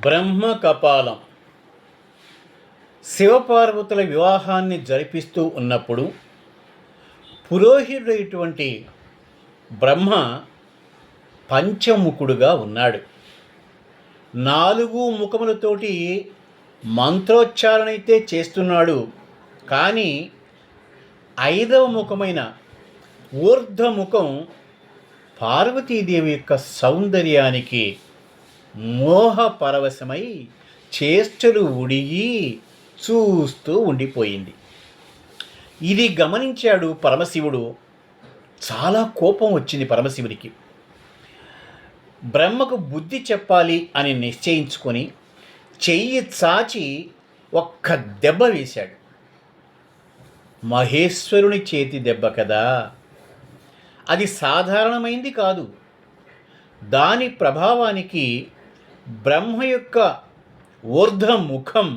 బ్రహ్మ కపాలం. శివపార్వతుల వివాహాన్ని జరిపిస్తూ ఉన్నప్పుడు పురోహితుడైనటువంటి బ్రహ్మ పంచముఖుడుగా ఉన్నాడు. 4 ముఖములతోటి మంత్రోచ్చారణ అయితే చేస్తున్నాడు. కానీ 5వ ముఖమైన ఊర్ధ్వముఖం పార్వతీదేవి యొక్క సౌందర్యానికి మోహపరవశమై చేష్టలు ఉడిగి చూస్తూ ఉండిపోయింది. ఇది గమనించాడు పరమశివుడు. చాలా కోపం వచ్చింది పరమశివుడికి. బ్రహ్మకు బుద్ధి చెప్పాలి అని నిశ్చయించుకొని చెయ్యి చాచి ఒక్క దెబ్బ వేశాడు. మహేశ్వరుని చేతి దెబ్బ కదా, అది సాధారణమైంది కాదు. దాని ప్రభావానికి బ్రహ్మ యొక్క ఊర్ధ్వముఖం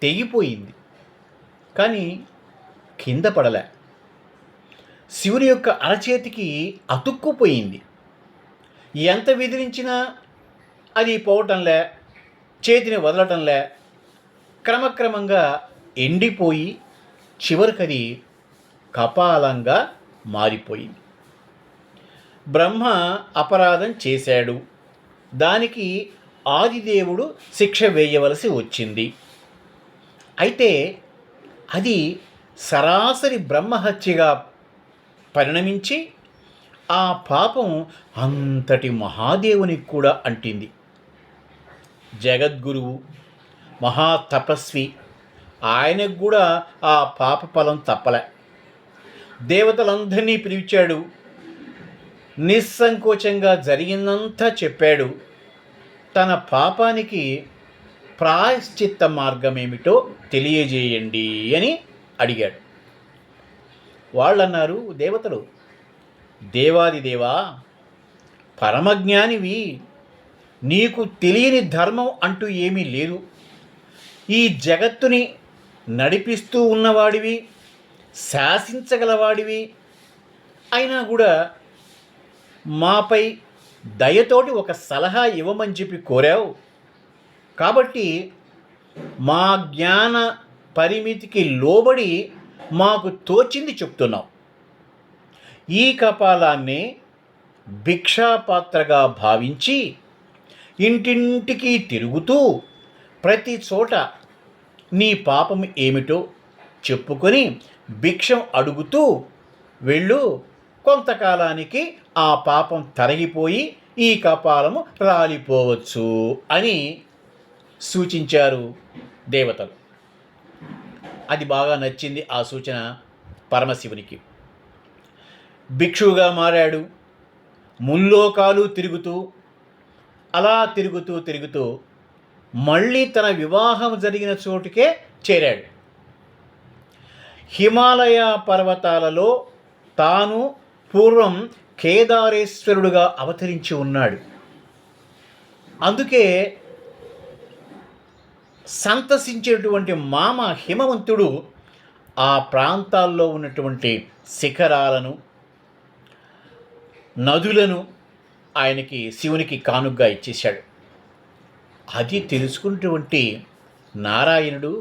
తెగిపోయింది, కానీ కింద పడలే. శివుని యొక్క అరచేతికి అతుక్కుపోయింది. ఎంత విదిలించినా అది పోవటంలే, చేతిని వదలటంలే. క్రమక్రమంగా ఎండిపోయి చివరికది కపాలంగా మారిపోయింది. బ్రహ్మ అపరాధం చేశాడు. దానికి ఆదిదేవుడు శిక్ష వేయవలసి వచ్చింది. అయితే అది సరాసరి బ్రహ్మహత్యగా పరిణమించి ఆ పాపం అంతటి మహాదేవునికి కూడా అంటింది. జగద్గురువు, మహాతపస్వి, ఆయనకు కూడా ఆ పాప ఫలం తప్పలే. దేవతలందరినీ పిలిచాడు. నిస్సంకోచంగా జరిగిందంతా చెప్పాడు. తన పాపానికి ప్రాయశ్చిత్త మార్గం ఏమిటో తెలియజేయండి అని అడిగాడు. వాళ్ళన్నారు, దేవతలు, దేవాదిదేవా, పరమజ్ఞానివి, నీకు తెలియని ధర్మం అంటూ ఏమీ లేదు. ఈ జగత్తుని నడిపిస్తూ ఉన్నవాడివి, శాసించగలవాడివి, అయినా కూడా మాపై దయతోటి ఒక సలహా ఇవ్వమని చెప్పి కోరావు. కాబట్టి మా జ్ఞాన పరిమితికి లోబడి మాకు తోచింది చెప్తున్నాం. ఈ కపాలాన్ని భిక్షాపాత్రగా భావించి ఇంటింటికి తిరుగుతూ ప్రతి చోట నీ పాపం ఏమిటో చెప్పుకొని భిక్షం అడుగుతూ వెళ్ళు. కొంతకాలానికి ఆ పాపం తరిగిపోయి ఈ కపాలము రాలిపోవచ్చు అని సూచించారు దేవతలు. అది బాగా నచ్చింది ఆ సూచన పరమశివునికి. భిక్షువుగా మారాడు. ముల్లోకాలు తిరుగుతూ, అలా తిరుగుతూ మళ్ళీ తన వివాహం జరిగిన చోటుకే చేరాడు. హిమాలయ పర్వతాలలో తాను పూర్వం కేదారేశ్వరుడుగా అవతరించి ఉన్నాడు. అందుకే సంతసించేటువంటి మామ హిమవంతుడు ఆ ప్రాంతాల్లో ఉన్నటువంటి శిఖరాలను, నదులను ఆయనకి, శివునికి కానుగ్గా ఇచ్చేశాడు. అది తెలుసుకున్నటువంటి నారాయణుడు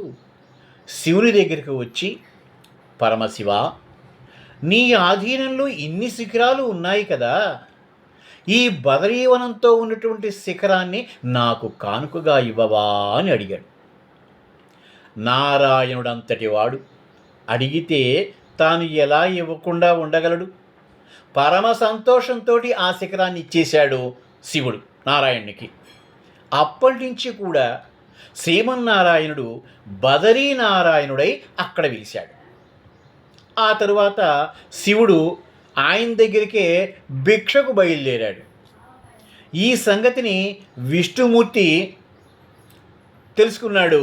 శివుని దగ్గరికి వచ్చి, పరమశివ, నీ ఆధీనంలో ఇన్ని శిఖరాలు ఉన్నాయి కదా, ఈ బదరీవనంతో ఉన్నటువంటి శిఖరాన్ని నాకు కానుకగా ఇవ్వవా అని అడిగాడు. నారాయణుడంతటి వాడు అడిగితే తాను ఎలా ఇవ్వకుండా ఉండగలడు? పరమ సంతోషంతో ఆ శిఖరాన్ని ఇచ్చేశాడు శివుడు నారాయణునికి. అప్పటి నుంచి కూడా శ్రీమన్నారాయణుడు బదరీనారాయణుడై అక్కడ వెలిశాడు. ఆ తరువాత శివుడు ఆయన దగ్గరికే భిక్షకు బయలుదేరాడు. ఈ సంగతిని విష్ణుమూర్తి తెలుసుకున్నాడు.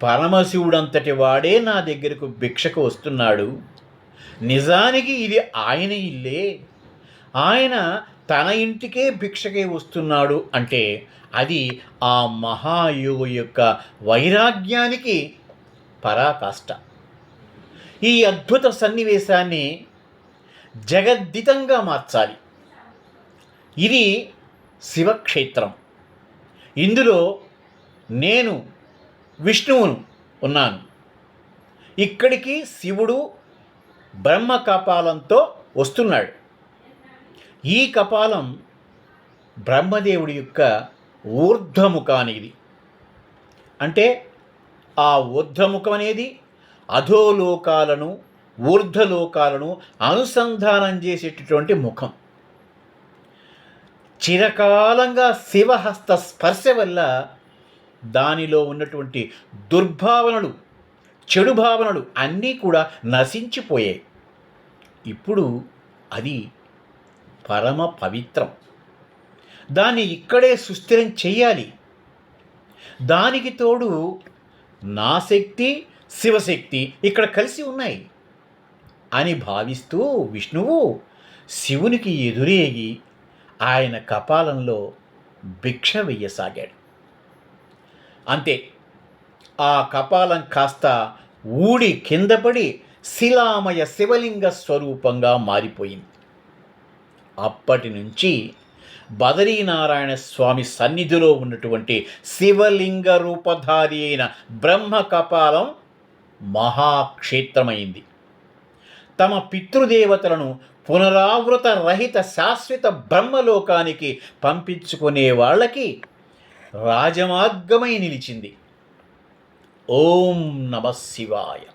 పరమశివుడంతటి వాడే నా దగ్గరకు భిక్షకు వస్తున్నాడు. నిజానికి ఇది ఆయన ఇల్లే. ఆయన తన ఇంటికే భిక్షకే వస్తున్నాడు అంటే అది ఆ మహాయోగి యొక్క వైరాగ్యానికి పరాకాష్ట. ఈ అద్భుత సన్నివేశాన్ని జగద్దితంగా మార్చాలి. ఇది శివక్షేత్రం. ఇందులో నేను విష్ణువును ఉన్నాను. ఇక్కడికి శివుడు బ్రహ్మ కపాలంతో వస్తున్నాడు. ఈ కపాలం బ్రహ్మదేవుడి యొక్క ఊర్ధ్వముఖానిది. అంటే ఆ ఊర్ధ్వముఖం అనేది అధోలోకాలను ఊర్ధ్వలోకాలను అనుసంధానం చేసేటటువంటి ముఖం. చిరకాలంగా శివహస్త స్పర్శ వల్ల దానిలో ఉన్నటువంటి దుర్భావనలు, చెడు భావనలు అన్నీ కూడా నశించిపోయాయి. ఇప్పుడు అది పరమ పవిత్రం. దాన్ని ఇక్కడే సుస్థిరం చెయ్యాలి. దానికి తోడు నా శక్తి, శివశక్తి ఇక్కడ కలిసి ఉన్నాయి అని భావిస్తూ విష్ణువు శివునికి ఎదురేగి ఆయన కపాలంలో భిక్ష వెయ్యసాగాడు. అంతే, ఆ కపాలం కాస్త ఊడి కిందపడి శిలామయ శివలింగ స్వరూపంగా మారిపోయింది. అప్పటి నుంచి బదరీనారాయణ స్వామి సన్నిధిలో ఉన్నటువంటి శివలింగ రూపధారి అయిన బ్రహ్మ కపాలం మహాక్షేత్రమైంది. తమ పితృదేవతలను పునరావృత రహిత శాశ్వత బ్రహ్మలోకానికి పంపించుకునే వాళ్ళకి రాజమార్గమై నిలిచింది. ఓం నమః శివాయ.